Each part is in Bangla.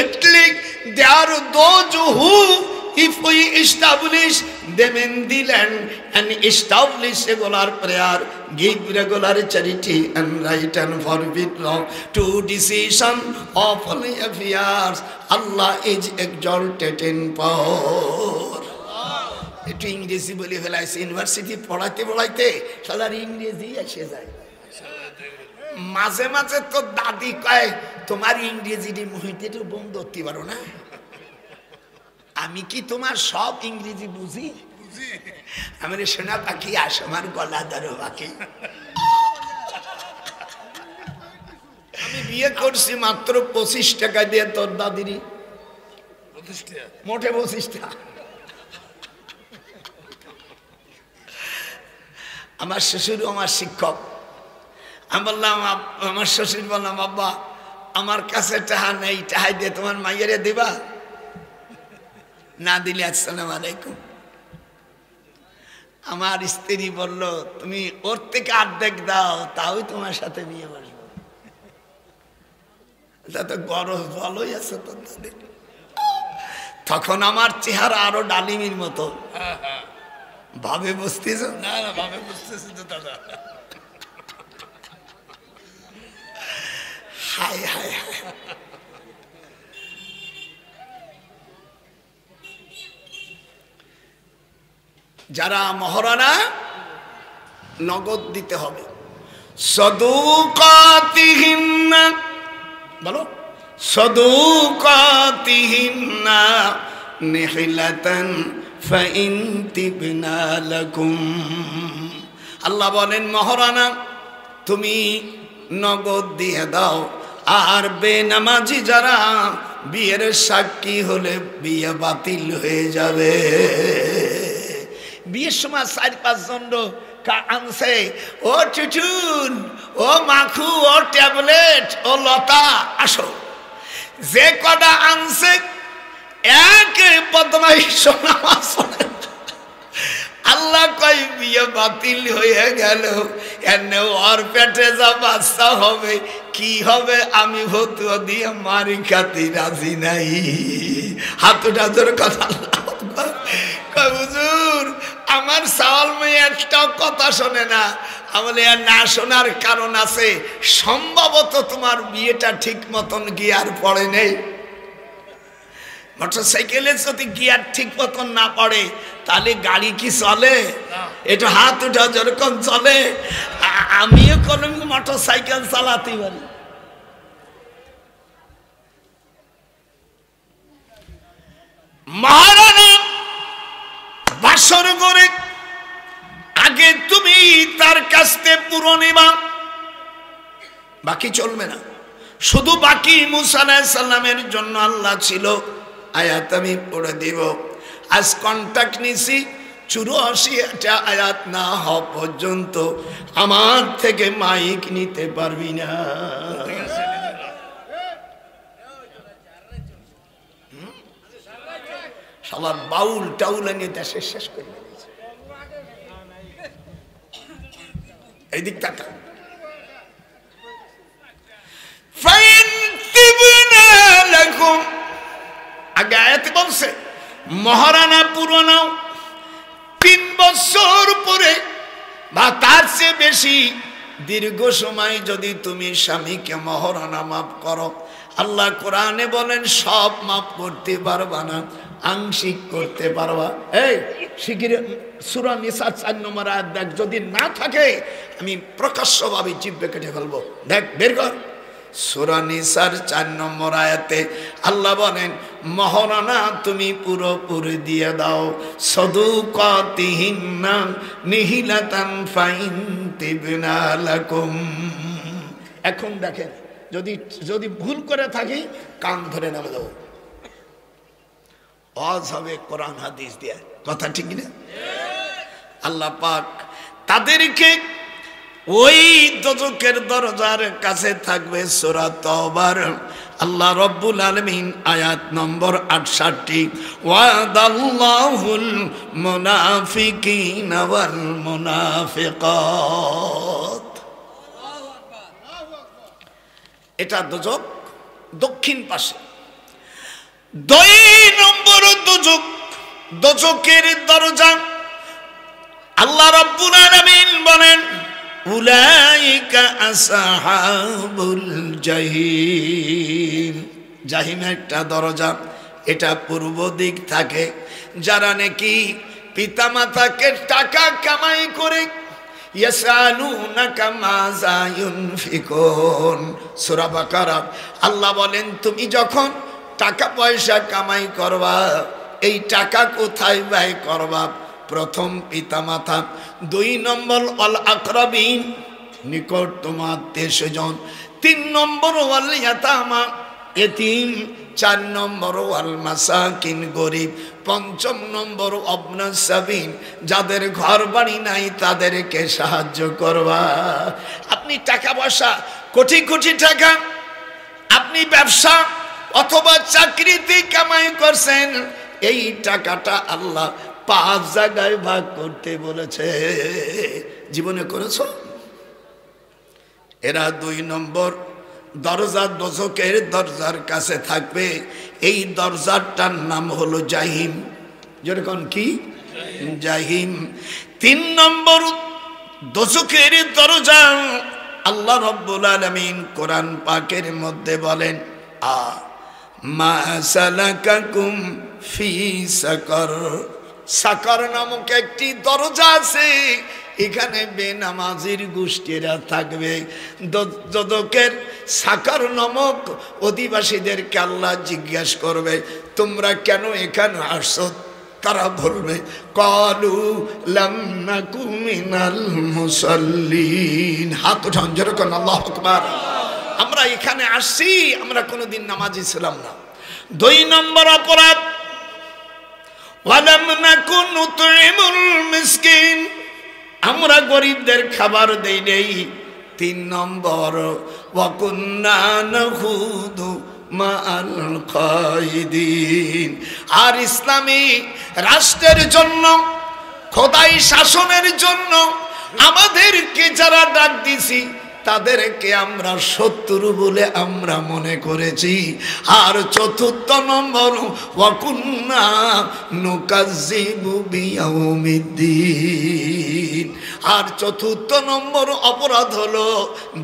Actually, there are those who, if we establish them in the land and establish regular prayer, give regular charity and right and forbid wrong, to decision of holy affairs, Allah is exalted in power. একটু ইংরেজি বলে ফেলাইছে, ইউনিভার্সিটি পড়াইতে পড়াইতে সবার ইংরেজি এসে যায়। মাঝে মাঝে তো দাদি কয় তোমার ইংরেজিটি মুহিতে একটু বন্ধ করতে পারো না? আমি কি তোমার সব ইংরেজি বুঝি? আমার সোনা পাখি আস, আমার গলা ধরো পাখি। আমি বিয়ে করছি মাত্র 25 টাকা দিয়ে, তোর দাদিরই মোটে 25 টাকা। আমার শ্বশুর আমার শিক্ষক। আমি বললাম, আমার শ্বশুর বললাম, বাবা আমার কাছে টাকা নেই, টাকা দিয়ে তোমার মাইয়ারে দিবা? না দিলে আসসালাম আলাইকুম। আমার স্ত্রী বলল, তুমি ওর থেকে অর্ধেক দাও, তাও তোমার সাথে বিয়ে বসবো। তো গরজ ভালোই আছে তো তাদের। তখন আমার চেহারা আরো ডালিমির মতো। ভাবে বুঝতেছ? না না, ভাবে বুঝতেছি তো দাদা। হায় হায় হায়। যারা মহারানা নগদ দিতে হবে। সদুকাতিহিন্না, বলো সদুকাতিহিন্না নিহিলাতান ফাইন তিবনা লাকুম। আল্লাহ বলেন, মহারানা তুমি নগদ দিয়ে দাও, আর বেনামাজি যারা বিয়ের সাক্ষী হলে বিয়ে বাতিল হয়ে যাবে। বিয়ের সময় 4-5 জন আনছে, ও চুচুন, ও মাখু, ও ট্যাবলেট, ও লতা, আসো। যে কটা আনছে একে বদমাইশ শোনা। আল্লাহ কই বিয়ে বাতিল হয়ে গেল, এনে ওর পেটে যা বাচ্চা হবে কি হবে আমি ভতুয়া দিয়ে মারি খাতি রাজি নাই। হাতুটা জোর কথা। হুজুর আমার সাওয়াল মেয়ে একটাও কথা শোনে না। আমলে না শোনার কারণ আছে, সম্ভবত তোমার বিয়েটা ঠিক মতন গিয়ার পড়ে নেই। মোটরসাইকেলে যদি গিয়ার ঠিক মতন না পড়ে তাহলে গাড়ি কি চলে? একটু হাত উঠা যেরকম চলে। আমিও কোনো মোটরসাইকেল চালাতে পারি। মহারানা বাসর করে আগে তুমি তার কাছে পুরো নিবা, বাকি চলবে না। শুধু বাকি মুসা আলাইহিস সালামের জন্য আল্লাহ ছিল। আয়াত আমি পড়ে দিব। আজ কন্ট্যাক্ট নিছি, 84টা আয়াত না হওয়া পর্যন্ত আমার থেকে মাইক নিতে পারবি না। সবার বাউল টাউল নিয়ে দেশে শেষ করে দিয়েছে। এই দিক তাকা। আগে আয়াতে বলছে মহারানা পুরনো 3 বছর পরে বা তার চেয়ে বেশি দীর্ঘ সময় যদি তুমি স্বামীকে মহারানা মাফ করো, আল্লাহ কোরআনে বলেন সব মাফ করতে পারবা না, আংশিক করতে পারবা। এই শিগগির সূরা নিসা 4 নম্বর আয়াত দেখ, যদি না থাকে আমি প্রকাশ্যভাবে জিহ্বা কেটে ফেলবো। দেখ বের কর। সূরা নিসার 4 নম্বর আয়াতে আল্লাহ বলেন মহারানা তুমি পুরোপুরি দিয়ে দাও। সদুকাতিহিন্না নিহিলাতান ফাইন তিবনা লাকুম। এখন দেখেন, যদি ভুল করে থাকি কান ধরে নামে দেবো। ওয়াজ হবে কোরআন হাদিস দিয়ে, কথা ঠিক না? আল্লাহ পাক তাদেরকে ওই দোজখের দরজার কাছে থাকবে। সূরা তাওবার আল্লাহ রব্বুল আলামিন আয়াত নম্বর 68, ওয়াদাল্লাহুল মুনাফিকিনা ওয়াল মুনাফিকাত। এটা দোজখ দক্ষিণ পাশে। দুই নম্বর দোজখ, দোজখের দরজা আল্লাহ রাব্বুল আলামিন বলেন উলাইকা আসহাবুল জাহিম। জাহিমের একটা দরজা, এটা পূর্ব দিক থাকে। যারা নাকি পিতামাতাকে টাকা কামাই করে ইয়াসালুনাকা মাযা ইউনফিকুন, সূরা বাকারা আল্লাহ বলেন তুমি যখন টাকা পয়সা কামাই করবা, এই টাকা কোথায় ব্যয় করবা? প্রথম পিতামাতা, দুই নম্বর আল আকরাবিন নিকট তোমার আত্মীয়স্বজন, তিন নম্বর ওয়াল ইয়াতামা এতিম, চার নম্বর ওয়াল মাসাকিন গরিব, পঞ্চম নম্বর ইবনাস সাবিল যাদের ঘর বাড়ি নাই তাদেরকে সাহায্য করবা। আপনি টাকা পয়সা কোটি কোটি টাকা আপনি ব্যবসা অথবা চাকরিতে কামাই করছেন, এই টাকাটা আল্লাহ 5 জায়গায় ভাগ করতে বলেছে। জীবনে করেছো? এরা 2 নম্বর দরজা, দোজখের দরজার কাছে থাকবে। এই দরজাটার নাম হলো জাহিম। যেরকম কি জাহিম। 3 নম্বর দোজখের দরজা আল্লাহ রাব্বুল আলামিন কোরআন পাকের মধ্যে বলেন মা সালাকাকুম ফি সাকার। সাকার নামক একটি দরজা আছে, এখানে বেনামাজির গোষ্ঠীরা থাকবে। দোজখের সাকার নামক অধিবাসীদেরকে আল্লাহ জিজ্ঞাসা করবে তোমরা কেন এখানে আসছো? তারা বলবে ক্বালু লাম নাকু মিনাল মুসাল্লিন। হাত উঠান যেরকম আল্লাহু আকবার। আমরা এখানে আসছি, আমরা কোনোদিন নামাজি ছিলাম না। 2 নম্বর অপরাধ ওয়ালাম নাকু নুতইমুল মিসকিন, আমরা গরিবদের খাবার দেই নেই। 3 নম্বর ওয়া কুন্না নাখুদু মাআল কায়দিন। আর ইসলামী রাষ্ট্রের জন্য, খোদাই শাসনের জন্য আমাদেরকে যারা ডাক দিছি তাদেরকে আমরা শত্রু বলে আমরা মনে করেছি। আর 4 নম্বর ওয়া কুন্না নুকাজ্জিবু বিয়াউমিদ্দিন। আর 4 নম্বর অপরাধ হলো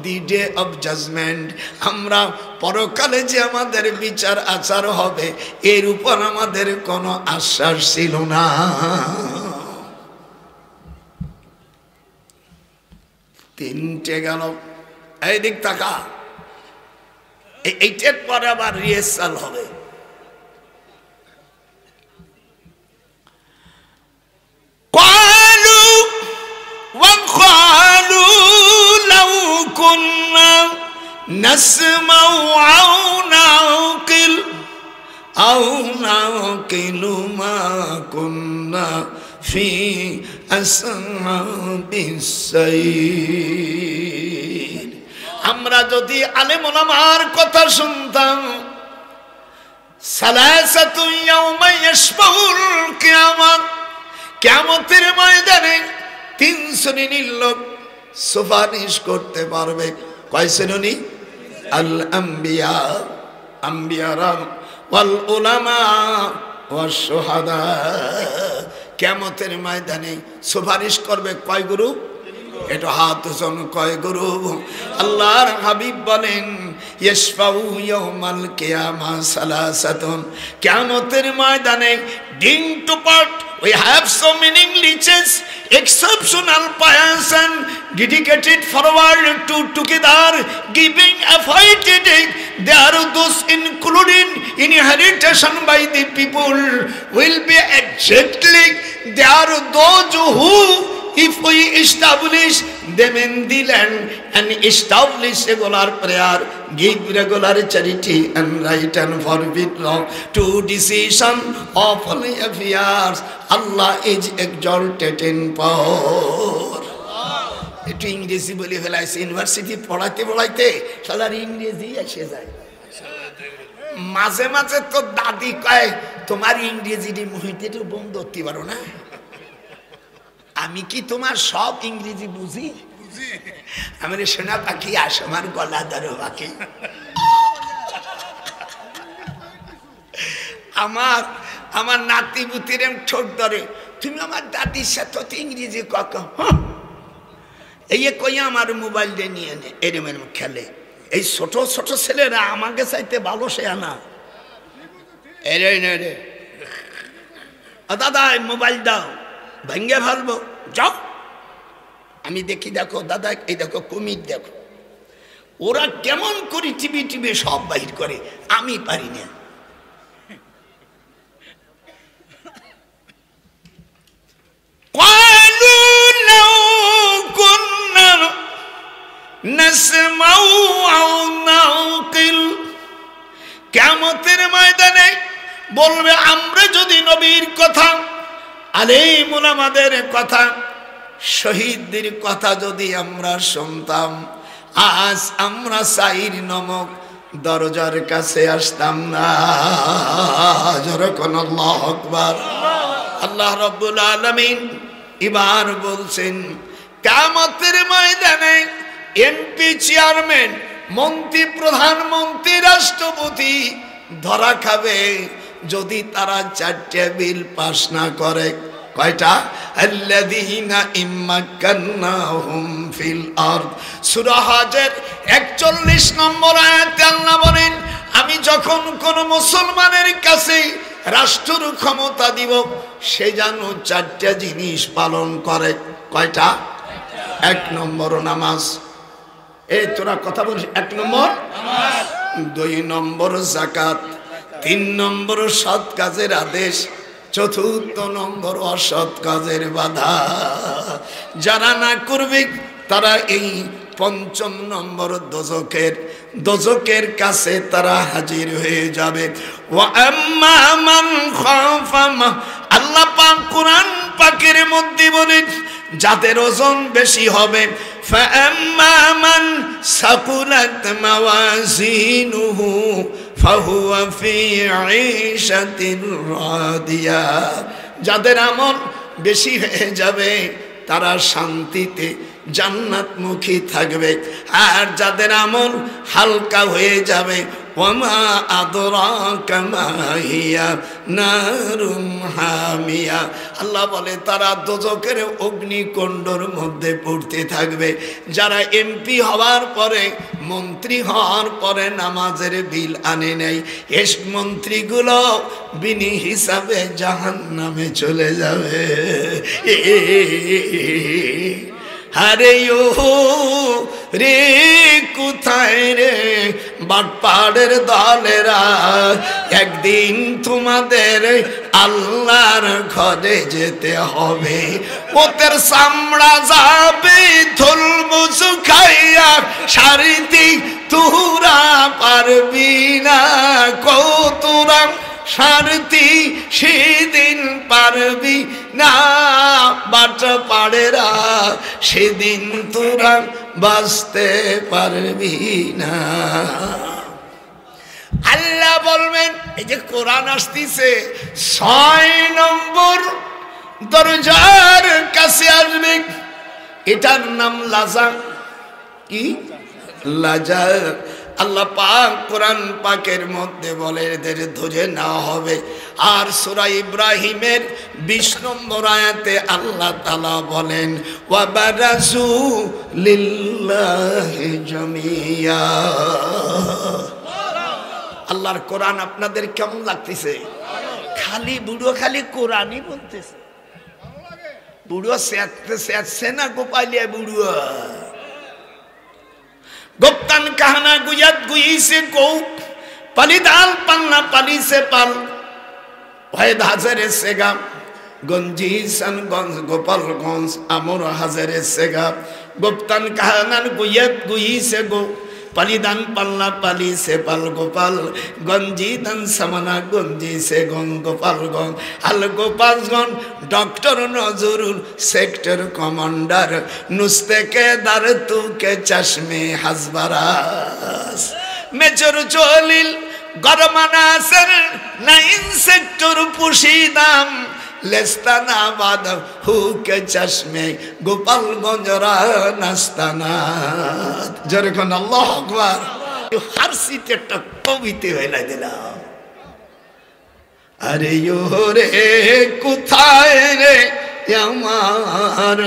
দি ডে অফ জাজমেন্ট। আমরা পরকালে যে আমাদের বিচার আচার হবে এর উপর আমাদের কোনো আশ্বাস ছিল না। 3টে গেল। এই দিক তাকা, এইটার পরে আবার রিহার্সাল হবে। ক্বালু ওয়া ক্বালু লাউ কুন্না নাসমাউ আও নাকিল আও নাকিলু মা কুন্না ফি আসহাবিস সাইর। আমরা যদি আলেম ওলামার কথা শুনতাম, সালাসাতু ইয়াউমা ইয়াশফাউল কিয়ামত, কিয়ামতের ময়দানে 3 শ্রেণীর লোক সুপারিশ করতে পারবে। কয় শ্রেণী? আল আম্বিয়া, আম্বিয়ারা, ওয়াল উলামা ওয়াশ শুহাদা। কিয়ামতের ময়দানে সুপারিশ করবে কয় গ্রুপ? এটা হাত উঁচান, কয় গ্রুপ? আল্লাহর হাবিব বলেন ইয়াশফাউ ইয়াউমাল কিয়ামা সালাসাতুন। কিয়ামতের ময়দানে ডিং two part we have so many riches, exceptional person dedicated forward to together giving avoided. There are those including inheritance by the people will be exactly. There are those who if we establish them in the land and establish regular prayer, give regular charity and right and forbid wrong to decision of all affairs, Allah is exalted in power. একটু ইংরেজি বলে ফেলাইছে, ইউনিভার্সিটি পড়াইতে পড়াইতে সবার ইংরেজি এসে যায়। মাঝে মাঝে তো দাদি কয় তোমার ইংরেজিটি মুহিতে তো বন্ধ করতে পারো না। আমি কি তোমার সব ইংরেজি বুঝি? আমি শোনা পাখি আস আমার গলা ধরো পাখি। আমার আমার নাতি বুতির ঠোঁট ধরে, তুমি আমার দাদির সাথে তো ইংরেজি কাকা, এই কইয়া আমার মোবাইল দিয়ে নিয়ে নে, এরম এরম খেলে। এই ছোট ছোট ছেলেরা আমাকে চাইতে ভালো সে আনা, এরে রে দাদা মোবাইল দাও, ভেঙ্গে ফেলবো, যাও। আমি দেখি, দেখো দাদা, এই দেখো কুমির, দেখো ওরা কেমন করে টিভি টিভি সব বাহির করে, আমি পারি না। কিয়ামতের ময়দানে বলবে, আমরা যদি নবীর কথা, আলেম ওলামাদের কথা, শহীদদের কথা যদি আমরা শুনতাম, আজ আমরা সাইর নামক দরজার কাছে আসতাম না। যখন আল্লাহু আকবার। আল্লাহ রাব্বুল আলামিন এবার বলছেন, কিয়ামতের ময়দানে এমপি, চেয়ারম্যান, মন্ত্রী, প্রধানমন্ত্রী, রাষ্ট্রপতি ধরা খাবে যদি তারা 4টে বিল পাস না করে। কয়টা? আল্লাযীনা ইম্মাক্কান্নাহুম ফিল আরদ। সূরা হজের 41 নম্বর আয়াতে আল্লাহ বলেন, আমি যখন কোন মুসলমানের কাছে রাষ্ট্র ক্ষমতা দিব, সে যেন 4টে জিনিস পালন করে। কয়টা? 1 নম্বর নামাজ। এই তোরা কথা বলিস, 1 নম্বর নামাজ, 2 নম্বর যাকাত, 3 নম্বর সৎ কাজের আদেশ, 4 নম্বর অসৎ কাজের বাধা। যারা না করবে তারা এই 5 নম্বর দোজখের কাছে তারা হাজির হয়ে যাবে। ওয়া আম্মা মান খাফা, আল্লাহ পাক কোরআন পাকের মধ্যে বলেন, যাদের ওজন বেশি হবে, ফাআম্মা মান সাকুলাত মাওয়াজিনুহু ফাহুয়া ফি ঈশাতির রাদিয়া। যাদের আমল বেশি হয়ে যাবে তারা শান্তিতে জান্নাতমুখী থাকবে, আর যাদের আমল হালকা হয়ে যাবে, ওয়ামা আদরাকা মা হিয়া নারুম হামিয়া, আল্লাহ বলে তারা দোজখের অগ্নিকুণ্ডের মধ্যে পড়তে থাকবে। যারা এমপি হওয়ার পরে, মন্ত্রী হওয়ার পরে নামাজের বিল আনে নাই, এস মন্ত্রীগুলো বিনি হিসাবে জাহান্নামে চলে যাবে। আরে ও রে কোথায় রে বাটপাড়ের দলেরা, একদিন তোমাদের আল্লাহর ঘরে যেতে হবে। ওদের চামড়া যাবে ধুলমুস খাইয়া, সারিতে তোরা পারবি না, কতরা সারতি সেদিন পারবি না, বাটপাড়েরা সেদিন তোরা বাঁচতে পারবি না। আল্লাহ বলবেন, এই যে কোরআন আসতেছে, 6 নম্বর দরজার কাছে আসবে, এটার নাম লাজা। কি লাজা? আল্লাহ পাক কোরআন পাকের মধ্যে বলে এদের ধরে নেওয়া হবে। আর সূরা ইব্রাহিমের 20 নম্বর আয়াতে আল্লাহ তাআলা বলেন, ওয়া বারাজু লিল্লাহি জামিয়া। আল্লাহর কোরআন আপনাদের কেমন লাগতেছে? খালি বুড়ো খালি কোরআনই বলতেছে, বুড়ো সেছে না গোপালিয়া বুড়ো। গোপ্তান কাহানা গুয়াত গুই সে গৌ, পালিদাল পান্না পালি সে পাল, ভয়েদ হাজারে সেগা, গঞ্জি সানগঞ্জ গোপালগঞ্জ আমর হাজারে সেগা। গোপ্তান কাহানান গুয়াত গুই সে গৌ, পালিদান পাল্লা পালি সে পাল গোপাল, গঞ্জি দান সামানা গঞ্জি সে গং গোপালগঞ্জ। আল Gopalganj doctor Nazrul sector commander, নুস্তেকে দার তুকে চশমে হাজবারাস, মেজর জলিল গরমানাসের 9 সেক্টর পুশিদাম, লেস্তানাবাদ হুকে চশমে গোপালগঞ্জ রাস্তানা। যেরকম আল্লাহু আকবার, হার সিটে একটা কবিতে হইলা দিলাম। আরে ওরে কোথায় রে আমার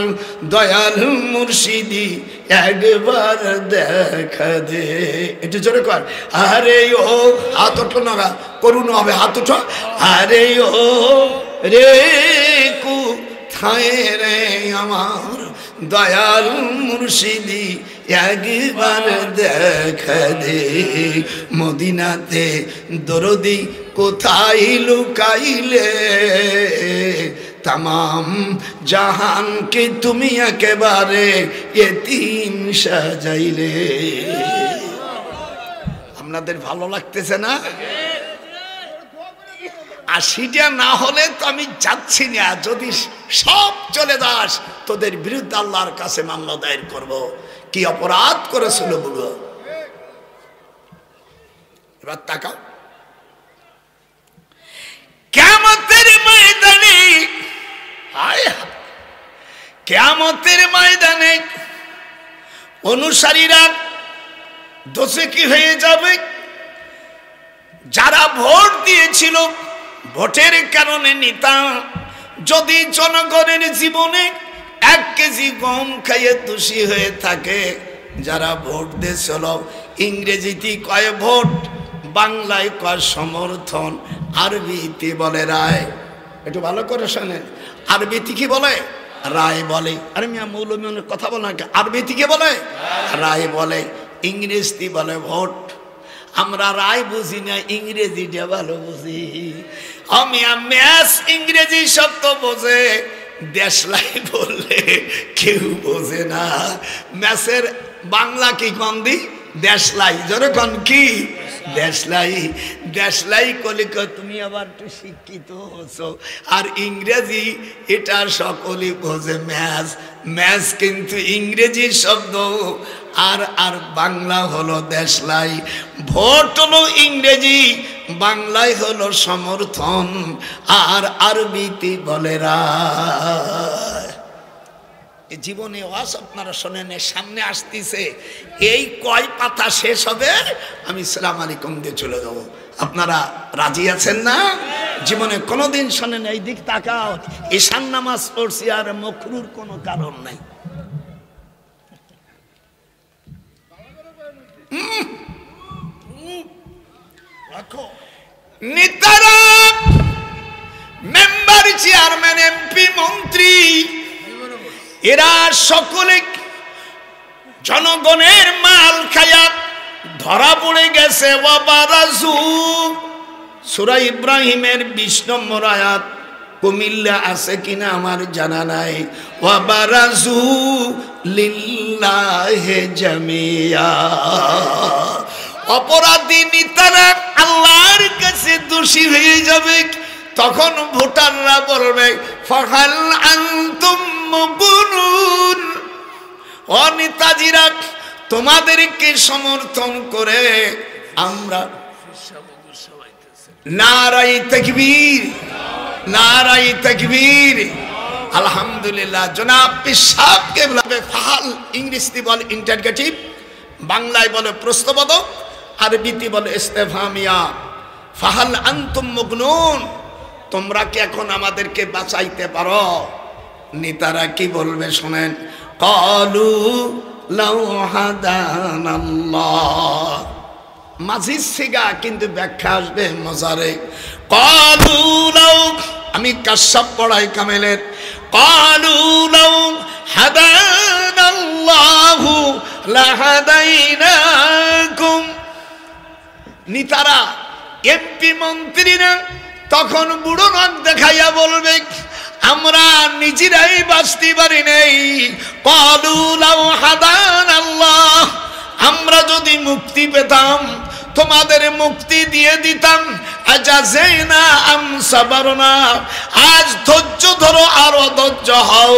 দয়াল মুর্শিদি একবার দেখা দে। একটু জোরে কর, আরে ও হাত ওঠো না, করুন হবে, হাত ওঠো। আরে ও রে কোথায় রে আমার দয়াল মুর্শিদি একবার দেখা দে। মদিনাতে দরদি কোথায় লুকাইলে, तमाम जहान के तुम एकेबारे यतीम সাজাইলে। আপনাদের ভালো লাগতেছে না? আশিটা না হলে তো আমি যাচ্ছি না। যদি সব চলে যাস তোদের বিরুদ্ধে আল্লাহর কাছে মামলা দায়ের করব। কি অপরাধ করেছিল বলো? এবার তাকাও, কিয়ামতের ময়দানে, কিয়ামতের ময়দানে অনুসারীরা দোষী হয়ে যাবে। যারা ভোট দিয়েছিল, ভোটের কারণে নেতা যদি জনগণের জীবনে 1 কেজি গম খাইয়ে দোষী হয়ে থাকে, যারা ভোট দিয়েছিল, ইংরেজিতে কয় ভোট, বাংলায় কয় সমর্থন, আরবিতে বলে রায়। একটু ভালো করে শোনেন, আরবিতে কি বলে? রায় বলে। আরে মিয়া মৌলভীর কথা বলে না, আরবিতে কি বলে? রায় বলে। ইংরেজি বলে ভোট। আমরা রায় বুঝি না, ইংরেজিটা ভালো বুঝি। আমি ম্যাথ ইংরেজি শব্দ বোঝে, দেশলাই বললে কেউ বোঝে না। ম্যাথের বাংলা কি কন দি? দেশলাই। যখন কি দেশলাই, দেশলাই কলে তুমি আবার একটু শিক্ষিত হছো। আর ইংরেজি এটা সকলে বোঝে ম্যাথ, ম্যাথ কিন্তু ইংরেজি শব্দ, আর আর বাংলা হলো দেশলাই। ভোট হলো ইংরেজি, বাংলায় হলো সমর্থন, আর আরবিতে বলে রায়। জীবনে ওয়াজ আপনারা শোনেন, সামনে আসতেছে, এই কয় পাতা শেষ হবে আমি সালাম আলাইকুম দিয়ে চলে যাব। আপনারা রাজি আছেন না? জীবনে কোনোদিন শোনেন? এই দিক তাকাও, ঈশান নামাজ পড়ছি আর মকরুর কোনো কারণ নাই। নেতারা, মেম্বার, চেয়ারম্যান, এমপি, মন্ত্রী, এরা সকলে জনগণের মাল খায়া ধরা পড়ে গেছে। ওয়াবারাজু, সূরা ইব্রাহিমের 20 নম্বর আয়াত, কুমিল্লা আছে কিনা আমার জানা নাই। ওয়াবারাজু লিল্লাহি জামিয়া, অপরাধী নেতারা আল্লাহর কাছে দোষী হয়ে যাবে। তখন ভোটাররা বলবে, ফাহাল আনতুম মুগনুন, ও নেতাজিরা তোমাদেরকে সমর্থন করে আমরা। নারায়ে তাকবীর, নারায়ে তাকবীর। আলহামদুলিল্লাহ। জনাব পেশাবকে বলে ফাহাল, ইংরেজিতে বলে ইন্টারগেটিভ, বাংলায় বলে প্রশ্নবোধক, আরবিতে বলে ইস্তেফহামিয়া। ফাহাল আনতুম মুগনুন, তোমরা কি এখন আমাদেরকে বাঁচাইতে পারো? নেতারা কি বলবে শুনেন, ক্বালু লাউ হাদানাল্লাহ। মাঝির সিগা কিন্তু ব্যাখ্যা আসবে মজারে। ক্বালু লাউ, আমি কাশ্যপ পড়াই কামেলের, ক্বালু লাউ হাদানাল্লাহু লাহাদাইনাকুম। নেতারা, এমপি, মন্ত্রীরা তখন বুড়ো নাক দেখাইয়া বলবে, আমরা নিজেরাই বাঁচতে পারি নাই। ক্বালু লাউ হাদানাল্লাহ, আমরা যদি মুক্তি পেতাম তোমাদের মুক্তি দিয়ে দিতাম। আজাযাইনা আম সাবারনা, আজ ধৈর্য ধরো, আরো ধৈর্য হও।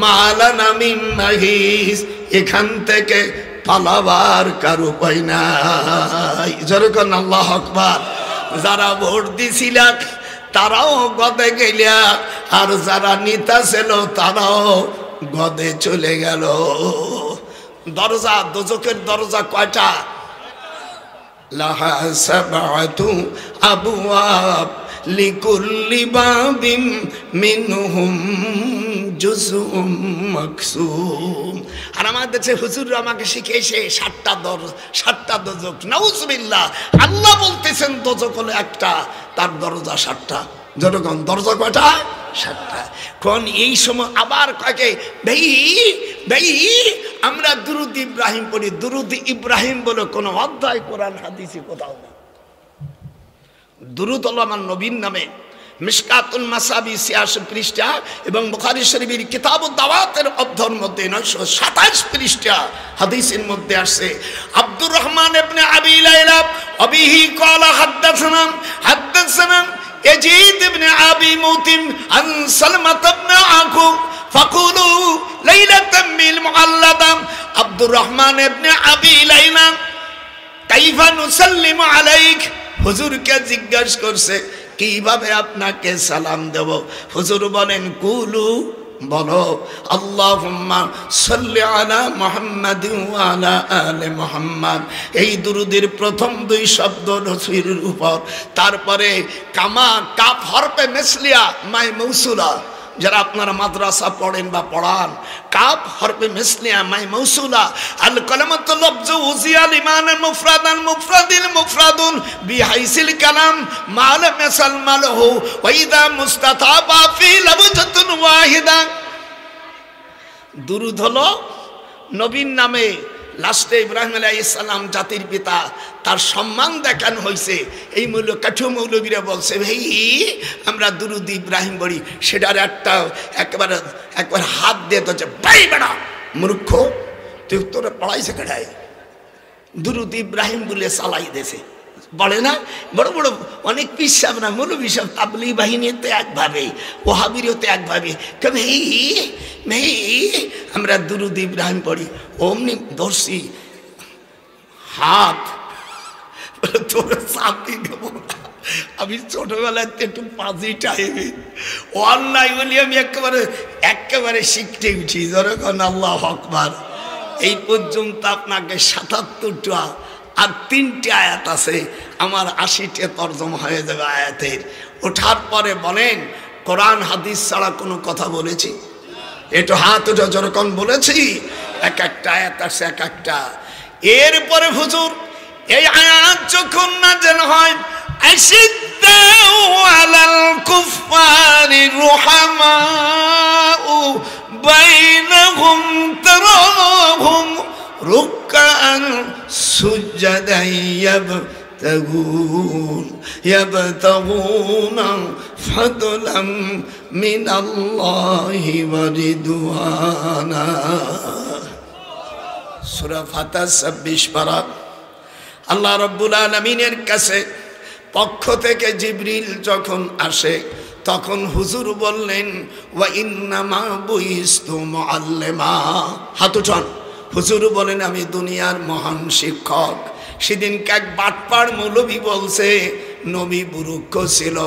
মালানা মিন মাহিস, এখান থেকে পালাবার কার উপায় নাই। যেরকম আল্লাহু আকবার। যারা ভোট দিছিল তারাও গদে গেল, আর যারা নেতা ছিল তারাও গদে চলে গেল। দরজা, দোজখের দরজা কয়টা? লাহা সাবআতু আবওয়াব, লিকুল্লি বাবিম মিনহুম জুজউম মাকসুম। আর আমার দেশে হুজুর আমাকে শিখিয়েছে 7টা দোজক। নাউজুবিল্লাহ, আল্লাহ বলতেছেন দোজক হলো একটা, তার দরজা 7টা। যতক্ষণ দরজা কয়টা? 7টা। কোন এই সময় আবার কয়েকে ভাই আমরা দুরুদ ইব্রাহিম পড়ি। দুরুদ ইব্রাহিম বলে কোন অধ্যায় কোরআন হাদিসে কোথাও না। দুরুদ হলো আমার নবীর নামে। মিশকাতুল মাসাবি 86 পৃষ্ঠা এবং বুখারী শরীফের কিতাবুদ দাওয়াতের অধ্যায়ের মধ্যে 927 পৃষ্ঠা হাদিসের মধ্যে আসছে, আব্দুর রহমান ইবনে আবি লাইলা আবিহি ক্বালা হাদাসানা ইয়াজিদ ইবনে আবি মুতিম আন সালমাত ইবনে আকুব ফাকুলু লাইলাতাম বিল মুআল্লাদা। আব্দুর রহমান ইবনে আবি লাইলা কাইফা নুসাল্লিমু আলাইক, হুজুরকে জিজ্ঞাসা করছে কিভাবে আপনাকে সালাম দেব। হুজুর বলেন কুলু, বলো আল্লাহুম্মা সাল্লি আলা মুহাম্মাদিন ওয়া আলা আলি মুহাম্মাদ। এই দুরুদের প্রথম 2 শব্দ রাসূলের উপর, তারপরে কামা কাফ হরফে মিসলিয়া মাই মৌসুলা। যারা আপনারা মাদ্রাসা পড়েন বা পড়ান, কাফ হরফে মিসলিয়া মাই মৌসুলা। আল কালামাতু লাফজু উজিয়াল ইমানান মুফরাদান মুফরাদিল মুফরাদুন বিহাইসিল কালাম মাল মিসাল মালহু ওয়া ইদা মুস্তাতাবা ফি লাফজাতুন ওয়াহিদা। দুরূদ হলো নবীর নামে। লাস্টে ইব্রাহিম আলাইহিস সালাম জাতির পিতা, তার সম্মান দেখানো হয়েছে। এই মূল্য কাঠু মৌলবীরা বলছে ভাই আমরা দুরুদ ইব্রাহিম পড়ি, সেটার একবার হাত দিয়ে তো ভাই বেড়া মূর্খ, তুই তোরা পড়াইছে কেড়াই, দুরুদ ইব্রাহিম বলে চালাই দেশে বলে না। বড় বড় অনেক পিসাব না মৌলবী সব তাবলীগ বাহিনীতে একভাবে, ওহাবিরতে একভাবে, ভাই আমরা দুরুদ ইব্রাহিম পড়ি। অমনি ধরছি হাত, তোর চাপি দেব। আমি ছোটবেলায় একটু পাজি টাইমে অন্যায় বলি আমি একেবারে শিখতে উঠি যখন আল্লাহু আকবার। এই পর্যন্ত আপনাকে 77টা আর 3টে আয়াত আছে, আমার 80টে তরজমা হয়ে যাবে আয়াতের। ওঠার পরে বলেন কোরআন হাদিস ছাড়া কোনো কথা বলেছি? একটু হাত উঠে যখন বলেছি, এক একটা আয়াত আছে এক একটা। এরপরে হুজুর এই আয়াত যখন নাযিল হয়, আশিদ্দাউ আলাল কুফফারি রুহামাউ বাইনাহুম তারাহুম রুকআন সুজদান ইয়াবতাগুনা ফাদলাম মিনাল্লাহি ওয়া রিদওয়ানা। সূরা ফাতিহা 26 পারা। আল্লাহ রাব্বুল আলামিনের কাছে পক্ষ থেকে জিবরিল যখন আসে, তখন হুজুর বললেন ওয়া ইন্নামা বুইস্তু মুআল্লিমা। হাত উঠান। হুজুর বলেন আমি দুনিয়ার মহান শিক্ষক। সেদিন এক বাটপার মৌলবী বলছে নবী মূর্খ ছিল।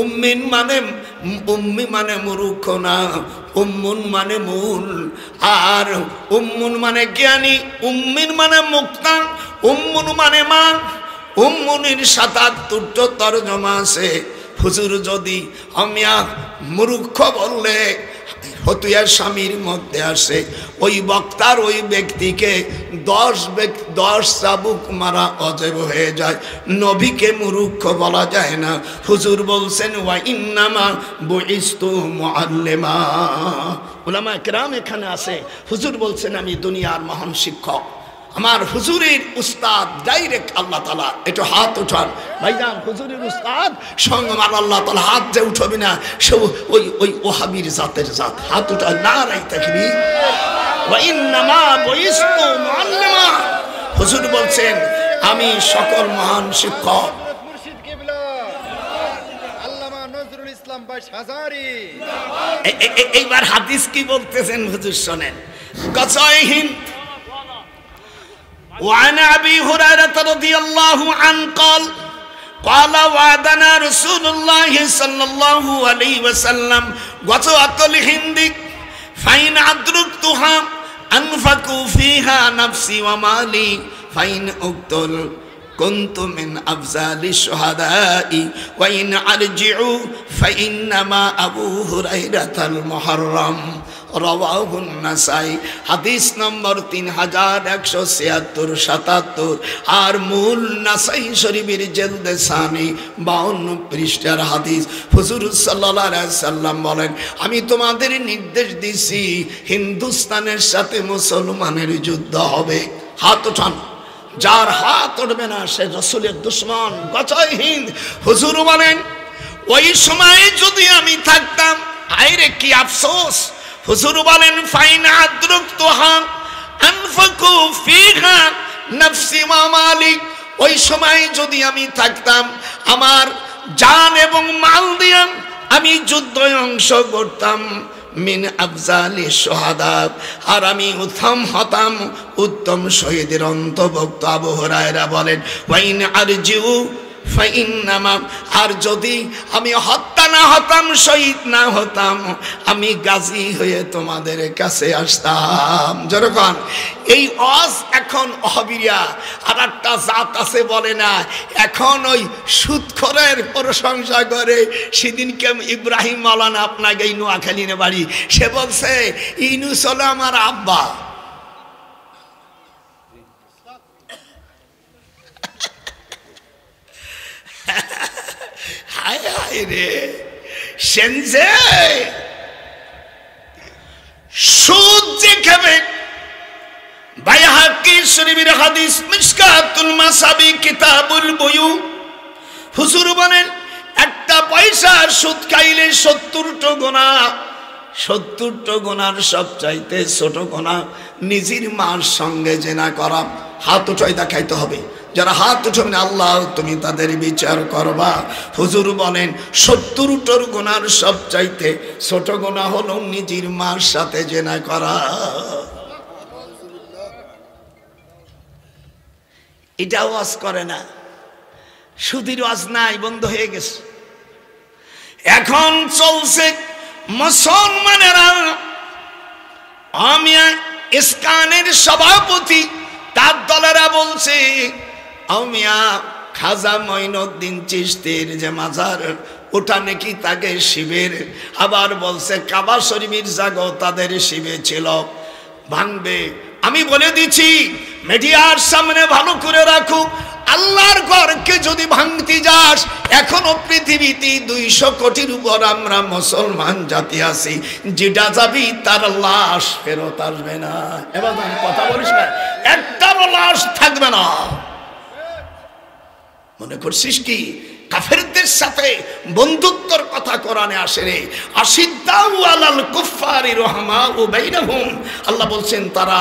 উম্মি মানে মূর্খ না, উম্মুন মানে মূল, আর উম্মুন মানে জ্ঞানী, উম্মিন মানে মুক্তা, উম্মুন মানে মা। উম্মুনির 77টা তরজমা আছে। হুজুর যদি আমিয়া মূর্খ বললে হতুয়া স্বামীর মধ্যে আসে, ওই বক্তার ওই ব্যক্তিকে 10 চাবুক মারা অজেব হয়ে যায়। নবীকে মূর্খ বলা যায় না। হুজুর বলছেন ওয়া ইন্নামা বুইস্তু মুআল্লিমা। উলামা কেরাম এখানে আছে। হুজুর বলছেন আমি দুনিয়ার মহান শিক্ষক। আমার হুজুরের উস্তাদ ডাইরেক্ট আল্লাহ তাআলা। একটু হাত উঠান ভাইজান। হুজুরের উস্তাদ সঙ্গে আল্লাহ তাআলা। হাত যে উঠবে না সে ওই ওহাবির জাতের জাত। হাত উঠান, নারায়ে তাকবীর। ওয়া ইন্নামা বুইস্তু মুআল্লিমা। হুজুর বলছেন আমি সকল মহান শিক্ষক। মুর্শিদ কিবলা আল্লামা নজরুল ইসলাম বাইশ হাজারি। এইবার হাদিস কি বলতেছেন হুজুর শুনেন। গজওয়ে হিন্দ। وعن أبي هريرة رضي الله عنه قال وعدنا رسول الله صلى الله عليه وسلم غزوة الهند فإن أدركتها أنفقوا فيها نفسي ومالي فإن أقتل كنت من أفضل الشهداء وإن أرجعوا فإنما أبو هريرة المحرم رواه النسائي হাদিস নম্বর 3176-77 আর মূল নাসাই শরীফের জেলদে সানি 52 পৃষ্ঠার হাদিস। হুজুর সাল্লাল্লাহু আলাইহি সাল্লাম বলেন, আমি তোমাদের নির্দেশ দিছি হিন্দুস্তানের সাথে মুসলমানের যুদ্ধ হবে। হাত ওঠান, যার হাত উঠবে না সে রাসূলের দুশমন, গজয় হিন্দ। হুজুর বলেন, ওই সময় যদি আমি থাকতাম, আইরে কি আফসোস। হুজুর বলেন, ফাইনা আদরুকতুহা আনফাকু ফিহা নফসি ওয়া মালি, ওই সময় যদি আমি থাকতাম আমার জান এবং মাল দিয়ে আমি যুদ্ধে অংশ করতাম। মিন আফজালি শুহাদা, আর আমি উত্তম হতাম উত্তম শহীদের অন্তর্ভুক্ত। আবু হুরায়রা বলেন, ওয়াইন আরজিউ ফাইন্নামা, আর যদি আমি হত্যা না হতাম, শহীদ না হতাম, আমি গাজী হয়ে তোমাদের কাছে আসতাম। যেরকম এই ওয়াজ এখন অহবিরিয়া আর একটা জাত আছে বলে না, এখন ওই সুদখোরের প্রশংসা করে। সেদিনকে ইব্রাহিম মাওলানা আপনাকে এই নোয়াখালীর বাড়ি, সে বলছে ইনুস হলো আমার আব্বা। হায় হায় রে, সেনজে সুদ যে খাবে। বাইহাকি শরীফের হাদিস, মিশকাতুল মাসাবি কিতাবুল বুয়ু। হুজুর বলেন, একটা পয়সার সুদ খাইলে 70টা গুনাহ। 70টা গুনার সবচাইতে ছোট গুনাহ নিজের মার সঙ্গে জেনা করা। হাত উঠাই দেখাইতে হবে, যারা হাত উঠাবেন আল্লাহ তুমি তাদের বিচার করবা। হুজুর বলেন 70টার গুনার সবচাইতে ছোট গুনাহ হলো নিজের মার সাথে জেনা করা। এটা ওয়াজ করে না, সুদীর ওয়াজ নাই, বন্ধ হয়ে গেছে। এখন চলছে মুসলমানেরা, আমি ইসকানের সভাপতি তার দলেরা বলছে আমিয়া খাজা মঈনুদ্দিন চিশতির যে মাজার ওটা নাকি তাকে শিবের, আবার বলছে কাবা শরীফের জায়গা তাদের শিবে ছিল, ভাঙবে। আমি বলে দিচ্ছি মিডিয়ার সামনে ভালো করে রাখো, আল্লাহর ঘরকে যদি ভাঙতে যাস, এখনো পৃথিবীতে 200 কোটির উপর আমরা মুসলমান জাতি আছি, যেটা যাবি তার লাশ ফেরত আসবে না। এবার কথা বলিস না, একটাও লাশ থাকবে না। মনে করছিস কি কাফেরদের সাথে বন্ধুত্বর কথা কোরআনে আসে রে? আশিদ্দাউ আলাল কুফফারি রহমাউ বাইনাহুম, আল্লাহ বলছেন তারা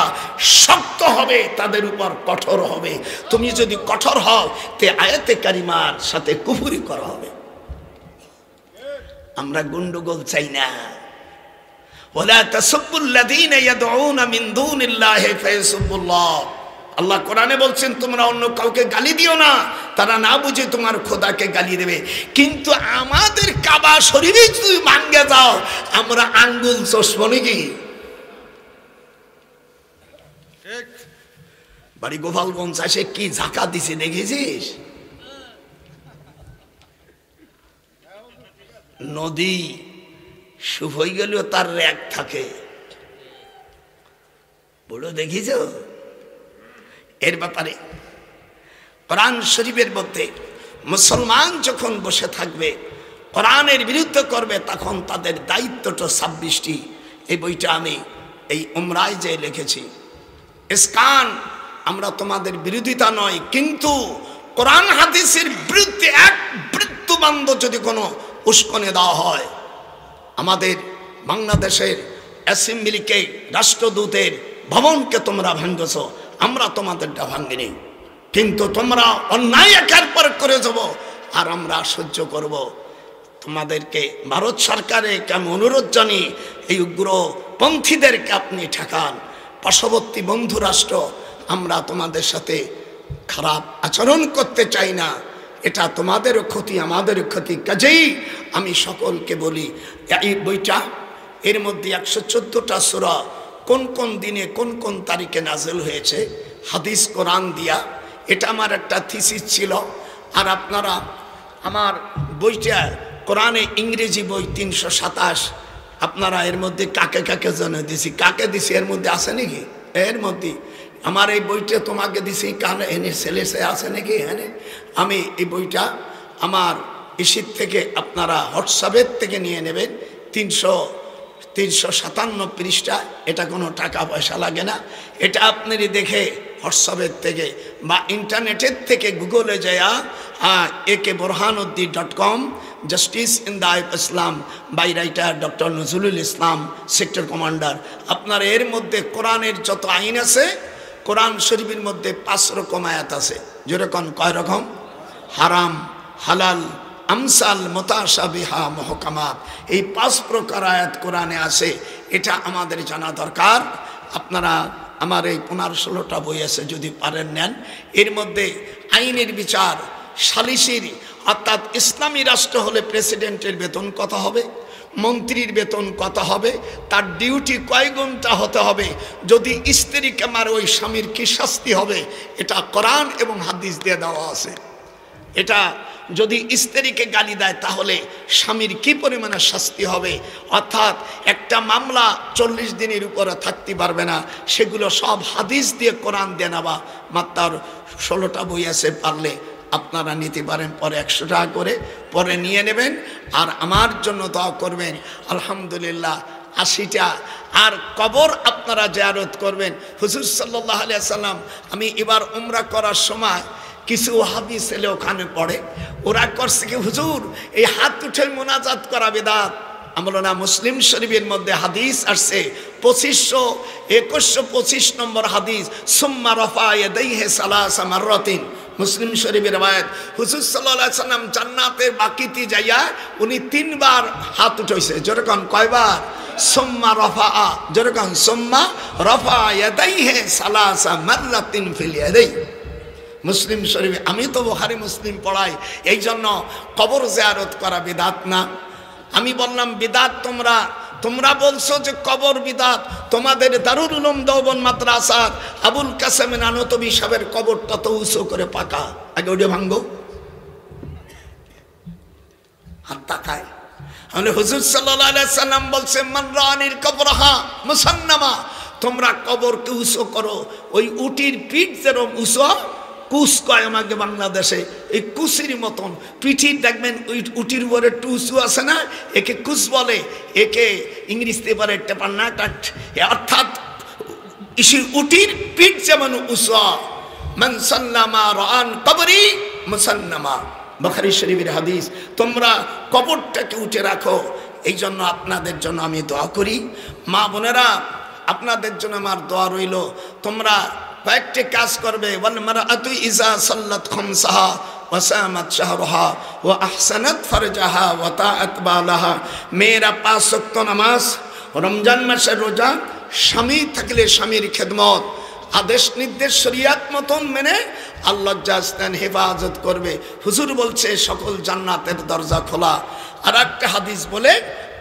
শক্ত হবে, তাদের উপর কঠোর হবে। তুমি যদি কঠোর হও তে আয়াতে কারিমার সাথে কুফরি করা হবে। আমরা গন্ডগোল চাই না। ওয়ালা তাসুবুল্লাযীনা ইয়াদউনা মিন দুনিল্লাহি ফায়াসুবুল্লাহ, আল্লাহ কোরআনে বলছেন তোমরা অন্য কাউকে গালি দিও না, তারা না বুঝে তোমার খোদাকে গালি দেবে। কিন্তু আমাদের কাবা শরীফে যদি ভাঙ্গে যাও, আমরা আঙ্গুল চষবো নাকি? বাড়ি গোপালগঞ্জ আসে কি ঝাঁকা দিছে দেখেছিস? নদী শুকিয়ে গেলেও তার র্যাক থাকে, বড় দেখিছ? এর ব্যাপারে কোরআন শরীফের মধ্যে মুসলমান যখন বসে থাকবে, কোরআনের বিরুদ্ধে করবে, তখন তাদের দায়িত্বটা 26টি। এই বইটা আমি এই উমরায় যে লিখেছি। ইসকান আমরা তোমাদের বিরোধিতা নয়, কিন্তু কোরআন হাদিসের বিরুদ্ধে এক বৃত্তবান্ধ যদি কোনো উস্কানি দেওয়া হয়, আমাদের বাংলাদেশের অ্যাসেম্বলিকে, রাষ্ট্রদূতের ভবনকে তোমরা ভাঙছ, আমরা তোমাদেরটা ভাঙিনি, কিন্তু তোমরা অন্যায় একের পর করে যাব, আর আমরা সহ্য করব। তোমাদেরকে ভারত সরকারকে আমি অনুরোধ জানি, এই উগ্রপন্থীদেরকে আপনি ঠেকান। পার্শ্ববর্তী বন্ধু রাষ্ট্র, আমরা তোমাদের সাথে খারাপ আচরণ করতে চাই না, এটা তোমাদেরও ক্ষতি আমাদেরও ক্ষতি। কাজেই আমি সকলকে বলি, এই বইটা এর মধ্যে 114টা সূরা কোন কোন দিনে কোন কোন তারিখে নাজিল হয়েছে, হাদিস কোরআন দিয়া এটা আমার একটা থিসিস ছিল। আর আপনারা আমার বইটা কোরআনে ইংরেজি বই 327, আপনারা এর মধ্যে কাকে কাকে জন্য দিছি, কাকে দিছি এর মধ্যে আছে নাকি? এর মধ্যে আমার এই বইটা তোমাকে দিছি, কানে এনে ছেলে সে আছে নাকি? এনে আমি এই বইটা আমার ইসির থেকে আপনারা হোয়াটসঅ্যাপের থেকে নিয়ে নেবেন। 357 পৃষ্ঠা। এটা কোনো টাকা পয়সা লাগে না। এটা আপনারই দেখে হোয়াটসঅ্যাপের থেকে বা ইন্টারনেটের থেকে গুগলে যায়া akburhanuddin.com, justice in the eye of Islam by writer doctor Nazrul Islam, sector commander. আপনার এর মধ্যে কোরআনের যত আইন আছে, কোরআন শরীফের মধ্যে 5 রকম আয়াত আছে। যেরকম কয় রকম? হারাম, হালাল, আমসাল, মুতাশাবিহা, মুহকামাত। এই 5 প্রকার আয়াত কোরআনে আছে। এটা আমাদের জানা দরকার। আপনারা আমার এই 15-16টা বই আছে, যদি পারেন নেন। এর মধ্যে আইনের বিচার, সালিসির, অর্থাৎ ইসলামী রাষ্ট্র হলে প্রেসিডেন্টের বেতন কত হবে, মন্ত্রীর বেতন কত হবে, তার ডিউটি কয় ঘন্টা হতে হবে, যদি স্ত্রীকে মারে ওই স্বামীর কি শাস্তি হবে, এটা কোরআন এবং হাদিস দিয়ে দেওয়া আছে। এটা যদি স্ত্রীকে গালি দেয় তাহলে স্বামীর কি পরিমাণে শাস্তি হবে, অর্থাৎ একটা মামলা 40 দিনের উপরে থাকতে পারবে না। সেগুলো সব হাদিস দিয়ে, কোরআন দিয়ে নেওয়া। মাত্র 16টা বই আছে, পারলে আপনারা নিতে পারেন। পরে 100 টাকা করে পরে নিয়ে নেবেন। আর আমার জন্য দোয়া করবেন। আলহামদুলিল্লাহ 80টা। আর কবর আপনারা জিয়ারত করবেন। হুজুর সাল্লাল্লাহু আলাইহি ওয়াসাল্লাম, আমি এবার উমরা করার সময় কিছু ওয়াহাবি ছেলে ওখানে পড়ে, ওরা করছে কি, হুজুর এই হাত উঠে মোনাজাত করা বিদআত। আমরা না, মুসলিম শরীফের মধ্যে হাদিস আসছে 2125 নম্বর হাদিস, সুম্মা রাফা ইয়াদাইহি সালাসা মাররাতিন। মুসলিম শরীফের রওয়ায়াত, হুজুর সাল্লাল্লাহু আলাইহি ওয়াসাল্লাম জান্নাতের বাকিতে যাইয়া উনি 3 বার হাত উঠাইছে। যেরকম কয়বার? সুম্মা রাফা, যেরকম সুম্মা রাফা ইয়াদাইহি সালাসা মাররাতিন ফিল ইয়াদাই। মুসলিম শরীফে। আমি তো বুখারী মুসলিম পড়াই, এই জন্য কবর জিয়ারত করা বিদআত না। আমি বললাম বিদআত তোমরা বলছো যে কবর বিদআত। তোমাদের দারুল উলুম দেওবন্দ মাদ্রাসার আবুল কাসেম নানতবী সাহেবের কবরটা তো উঁচু করে পাকা, আগে ওটা ভাঙ্গো। হাত তাকায়। মানে হুজুর সাল্লাল্লাহু আলাইহি সাল্লাম বলছে, মান রানিল কবরহা মুসান্নামা, তোমরা কবরকে উঁচু করো। ওই উটির পিঠ যেরকম উঁচু, কুস কয় আমাকে বাংলাদেশে, এই কুসির মতন পিঠির দেখবেন ওই উটির উপরে টুসু আছে না, একে কুস বলে, একে ইংরেজিতে বলে টেপান্নাটাট। অর্থাৎ উটির পিঠ যেমন উসা। মান সাল্লামা রান কবরি মুসান্নামা, বুখারী শরীফের হাদিস। তোমরা কবরটাকে উঠে রাখো। এই জন্য আপনাদের জন্য আমি দোয়া করি। মা বোনেরা, আপনাদের জন্য আমার দোয়া রইল। তোমরা কয়েকটি কাজ করবে। ওয়াল মারআতু ইজা সাল্লাত খামসাহা ওয়া সামাত শাহরাহা ওয়া আহসানাত ফারজাহা ওয়া তাআত বালাহা। মেয়েরা 5 ওয়াক্ত নামাজ, রমজান মাসের রোজা, স্বামী থাকলে স্বামীর খেদমত, আদেশ নির্দেশ শরিয়াত মতন মেনে আল্লাহর জাস্তান হেফাজত করবে। হুজুর বলছে সকল জান্নাতের দরজা খোলা। আর একটা হাদিস বলে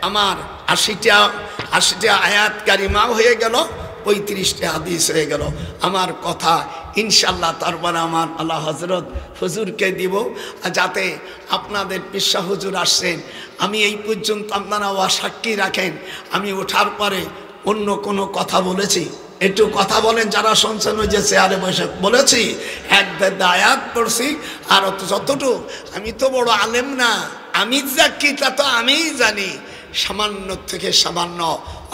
আমার 80টা আয়াত কারিমা হয়ে গেল, 35টা হাদিস হয়ে গেল। আমার কথা ইনশাল্লাহ তারপরে আমার আল্লাহ হজরত হুজুরকে দিব, যাতে আপনাদের পিসা হুজুর আসছেন। আমি এই পর্যন্ত আপনারা সাক্ষী রাখেন, আমি ওঠার পরে অন্য কোনো কথা বলেছি? একটু কথা বলেন যারা শুনছেন। ওই যে চেয়ারে বসে বলেছি, 1-2 আয়াত পড়ছি। আর যতটুকু, আমি তো বড় আলেম না, আমি যা কি তা তো আমিই জানি, সামান্য থেকে সামান্য।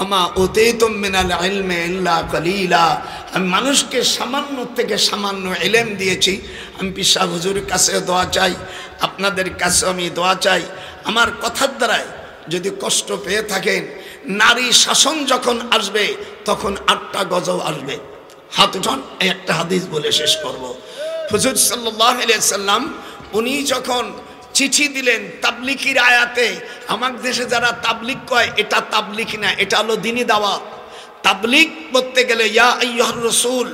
আমা উতীতুম মিনাল ইলমি ইল্লা কালিলা, আমি মানুষকে সামান্য থেকে সামান্য ইলম দিয়েছি। আমি পিসা হুজুরের কাছে দোয়া চাই, আপনাদের কাছে আমি দোয়া চাই। আমার কথার দ্বারায় যদি কষ্ট পেয়ে থাকেন, নারী শাসন যখন আসবে তখন 8টা গজব আসবে। হাত উঠান, একটা হাদিস বলে শেষ করব। হুজুর সাল্লাল্লাহু আলাইহি সাল্লাম উনি যখন চিঠি দিলেন তাবলিগের আয়াতে, আমার দেশে যারা তাবলিগ কয়, এটা তাবলিগ না, এটা হলো দ্বীনি দাওয়াত। তাবলিগ করতে গেলে ইয়া আইয়ুহার রাসূল